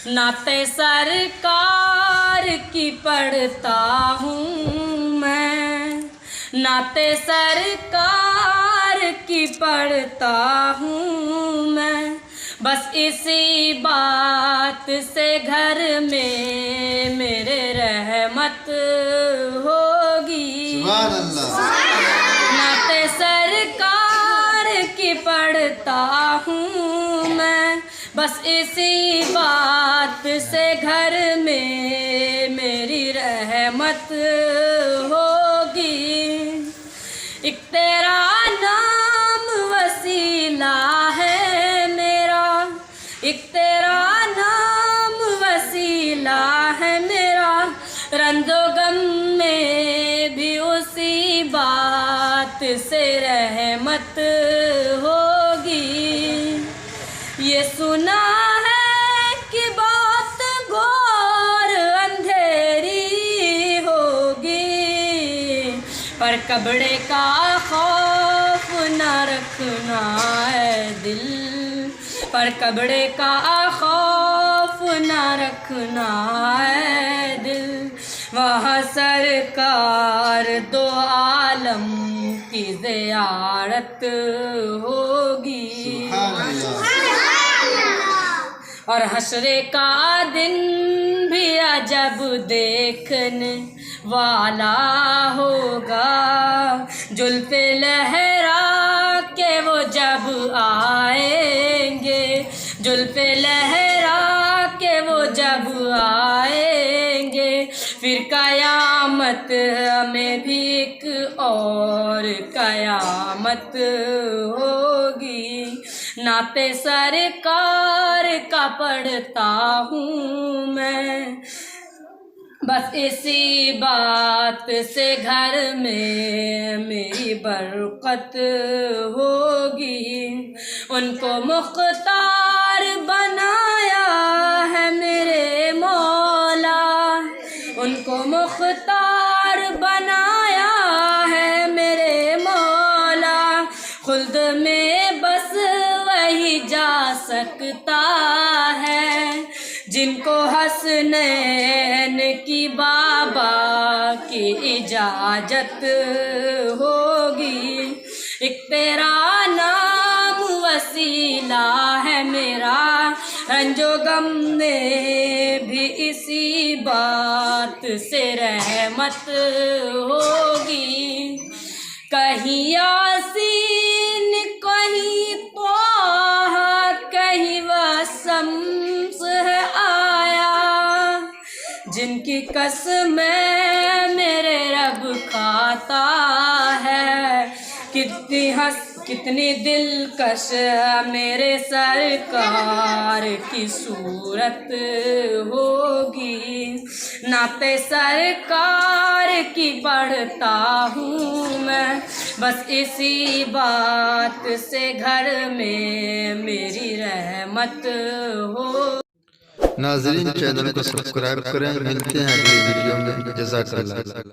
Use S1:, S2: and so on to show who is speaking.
S1: नाते सरकार की पढ़ता हूँ मैं, नाते सरकार की पढ़ता हूँ मैं, बस इसी बात से घर में मेरे रहमत होगी।
S2: सुभान अल्लाह।
S1: नाते सरकार की पढ़ता हूँ मैं, बस इसी बात से घर में मेरी रहमत होगी। एक तेरा नाम वसीला है मेरा, एक तेरा नाम वसीला है मेरा, रंजो गम में भी उसी बात से रहमत होगी। ये सुना है कि बहुत घोर अंधेरी होगी, पर कब्र का खौफ न रखना है दिल, पर कब्र का खौफ न रखना है दिल। वहाँ सरकार दो आलम की ज़ियारत होगी।
S2: सुभान अल्लाह।
S1: और हश्रे का दिन भी अजब देखने वाला होगा, जुल्फ़े लहरा के वो जब आएंगे, जुल्फ़े लहरा के वो जब आएंगे, फिर कयामत हमें भी एक और कयामत होगी। नाते सरकार का पढ़ता हूँ मैं, बस इसी बात से घर में मेरी बरकत होगी। उनको मुख्तार बनाया है मेरे मौला, उनको मुख्तार बनाया है मेरे मौला, खुल्द में बस वही जा सकता है जिनको हसनैन की बाबा की इजाजत होगी। एक तेरा नाम वसीला है मेरा, रंजो गम में भी इसी बात से रहमत होगी। कहीं यासीन कहीं त्वाहा कहीं वसम्स है आया, जिनकी कसमें मेरे रब खाता है, कितनी दिलकश मेरे सरकार की सूरत होगी। नाते सरकार की पढ़ता हूँ मैं, बस इसी बात से घर में मेरी रहमत हो।
S2: नाज़रीन, चैनल को सब्सक्राइब करें। मिलते हैं अगली वीडियो में। जज़ाकल्लाह।